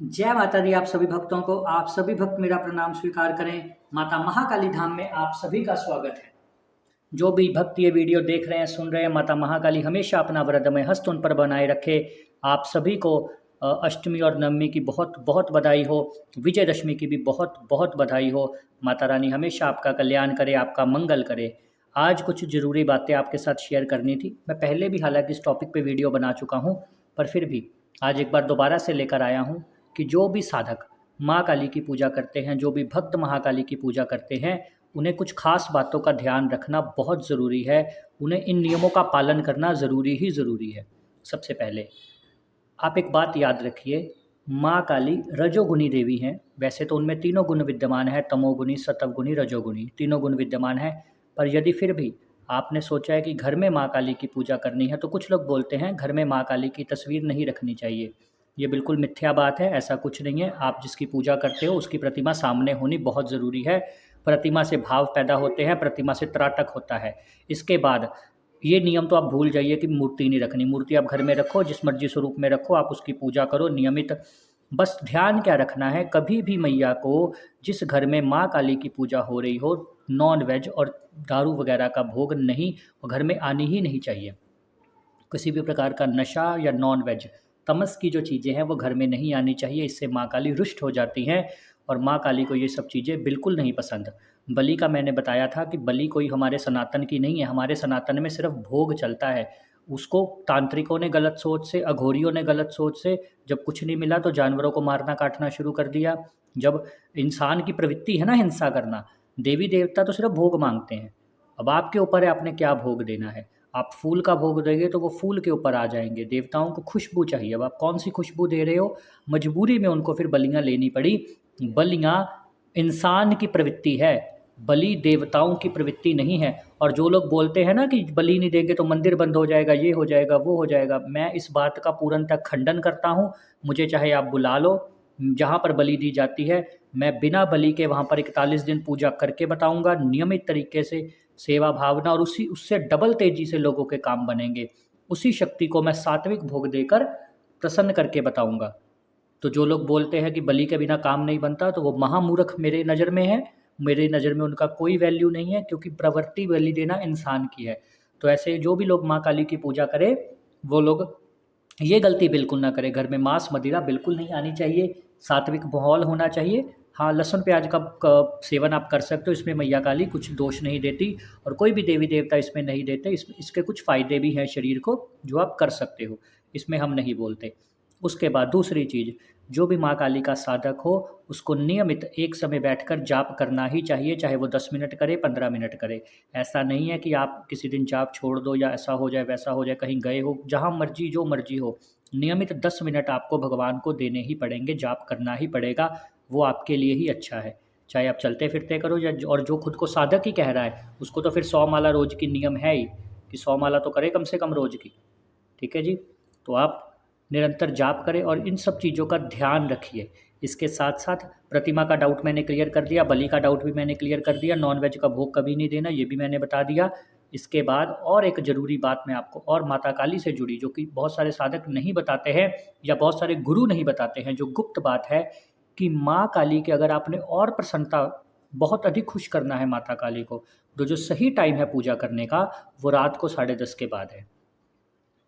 जय माता दी। आप सभी भक्तों को, आप सभी भक्त मेरा प्रणाम स्वीकार करें। माता महाकाली धाम में आप सभी का स्वागत है। जो भी भक्त ये वीडियो देख रहे हैं, सुन रहे हैं, माता महाकाली हमेशा अपना वरदमय हस्त उन पर बनाए रखे। आप सभी को अष्टमी और नवमी की बहुत बहुत बधाई हो। विजयदशमी की भी बहुत बहुत बधाई हो। माता रानी हमेशा आपका कल्याण करे, आपका मंगल करे। आज कुछ ज़रूरी बातें आपके साथ शेयर करनी थी। मैं पहले भी हालांकि इस टॉपिक पे वीडियो बना चुका हूँ, पर फिर भी आज एक बार दोबारा से लेकर आया हूँ कि जो भी साधक माँ काली की पूजा करते हैं, जो भी भक्त महाकाली की पूजा करते हैं, उन्हें कुछ खास बातों का ध्यान रखना बहुत ज़रूरी है। उन्हें इन नियमों का पालन करना ज़रूरी ही ज़रूरी है। सबसे पहले आप एक बात याद रखिए, माँ काली रजोगुनी देवी हैं। वैसे तो उनमें तीनों गुण विद्यमान है, तमोगुनी, सतवगुनी, रजोगुनी, तीनों गुण विद्यमान है। पर यदि फिर भी आपने सोचा है कि घर में माँ काली की पूजा करनी है, तो कुछ लोग बोलते हैं घर में माँ काली की तस्वीर नहीं रखनी चाहिए। ये बिल्कुल मिथ्या बात है, ऐसा कुछ नहीं है। आप जिसकी पूजा करते हो उसकी प्रतिमा सामने होनी बहुत ज़रूरी है। प्रतिमा से भाव पैदा होते हैं, प्रतिमा से त्राटक होता है। इसके बाद ये नियम तो आप भूल जाइए कि मूर्ति नहीं रखनी। मूर्ति आप घर में रखो, जिस मर्जी स्वरूप में रखो, आप उसकी पूजा करो नियमित। बस ध्यान क्या रखना है, कभी भी मैया को, जिस घर में माँ काली की पूजा हो रही हो, नॉन वेज और दारू वगैरह का भोग नहीं, घर में आनी ही नहीं चाहिए। किसी भी प्रकार का नशा या नॉन वेज, तमस की जो चीज़ें हैं वो घर में नहीं आनी चाहिए। इससे माँ काली रुष्ट हो जाती हैं और माँ काली को ये सब चीज़ें बिल्कुल नहीं पसंद। बलि का मैंने बताया था कि बलि कोई हमारे सनातन की नहीं है। हमारे सनातन में सिर्फ भोग चलता है। उसको तांत्रिकों ने गलत सोच से, अघोरियों ने गलत सोच से, जब कुछ नहीं मिला तो जानवरों को मारना काटना शुरू कर दिया। जब इंसान की प्रवृत्ति है ना हिंसा करना, देवी देवता तो सिर्फ भोग मांगते हैं। अब आपके ऊपर है आपने क्या भोग देना है। आप फूल का भोग देंगे तो वो फूल के ऊपर आ जाएंगे। देवताओं को खुशबू चाहिए। अब आप कौन सी खुशबू दे रहे हो, मजबूरी में उनको फिर बलियां लेनी पड़ी। बलियां इंसान की प्रवृत्ति है, बलि देवताओं की प्रवृत्ति नहीं है। और जो लोग बोलते हैं ना कि बलि नहीं देंगे तो मंदिर बंद हो जाएगा, ये हो जाएगा, वो हो जाएगा, मैं इस बात का पूर्णतः खंडन करता हूँ। मुझे चाहे आप बुला लो, जहाँ पर बलि दी जाती है मैं बिना बलि के वहाँ पर 41 दिन पूजा करके बताऊँगा, नियमित तरीके से सेवा भावना, और उससे डबल तेजी से लोगों के काम बनेंगे। उसी शक्ति को मैं सात्विक भोग देकर प्रसन्न करके बताऊंगा। तो जो लोग बोलते हैं कि बलि के बिना काम नहीं बनता, तो वो महामूर्ख मेरे नज़र में है। मेरे नज़र में उनका कोई वैल्यू नहीं है, क्योंकि प्रवृत्ति बलि देना इंसान की है। तो ऐसे जो भी लोग माँ काली की पूजा करें, वो लोग ये गलती बिल्कुल ना करें। घर में मांस मदिरा बिल्कुल नहीं आनी चाहिए। सात्विक माहौल होना चाहिए। हाँ, लहसुन प्याज का सेवन आप कर सकते हो, इसमें मैया काली कुछ दोष नहीं देती, और कोई भी देवी देवता इसमें नहीं देते। इसके कुछ फ़ायदे भी हैं शरीर को, जो आप कर सकते हो, इसमें हम नहीं बोलते। उसके बाद दूसरी चीज़, जो भी माँ काली का साधक हो, उसको नियमित एक समय बैठकर जाप करना ही चाहिए, चाहे वो 10 मिनट करे, 15 मिनट करे। ऐसा नहीं है कि आप किसी दिन जाप छोड़ दो या ऐसा हो जाए वैसा हो जाए, कहीं गए हो, जहाँ मर्जी जो मर्जी हो, नियमित 10 मिनट आपको भगवान को देने ही पड़ेंगे, जाप करना ही पड़ेगा। वो आपके लिए ही अच्छा है। चाहे आप चलते फिरते करो या, और जो खुद को साधक ही कह रहा है उसको तो फिर 100 माला रोज़ की नियम है ही, कि 100 माला तो करे कम से कम रोज़ की। ठीक है जी। तो आप निरंतर जाप करें और इन सब चीज़ों का ध्यान रखिए। इसके साथ साथ प्रतिमा का डाउट मैंने क्लियर कर दिया, बलि का डाउट भी मैंने क्लियर कर दिया, नॉन वेज का भोग कभी नहीं देना ये भी मैंने बता दिया। इसके बाद और एक ज़रूरी बात मैं आपको, और माता काली से जुड़ी, जो कि बहुत सारे साधक नहीं बताते हैं या बहुत सारे गुरु नहीं बताते हैं, जो गुप्त बात है, कि माँ काली के अगर आपने और प्रसन्नता, बहुत अधिक खुश करना है माता काली को, तो जो सही टाइम है पूजा करने का, वो रात को 10:30 के बाद है।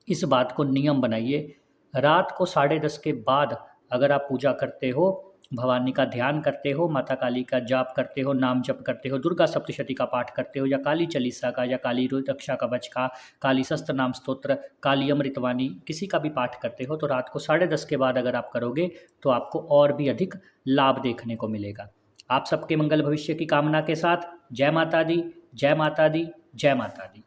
इस बात को नियम बनाइए। रात को 10:30 के बाद अगर आप पूजा करते हो, भवानी का ध्यान करते हो, माता काली का जाप करते हो, नाम जप करते हो, दुर्गा सप्तशती का पाठ करते हो, या काली चालीसा का, या काली रक्षा कवच का, काली शस्त्र नाम स्तोत्र, काली अमृतवाणी, किसी का भी पाठ करते हो, तो रात को 10:30 के बाद अगर आप करोगे तो आपको और भी अधिक लाभ देखने को मिलेगा। आप सबके मंगल भविष्य की कामना के साथ, जय माता दी, जय माता दी, जय माता दी।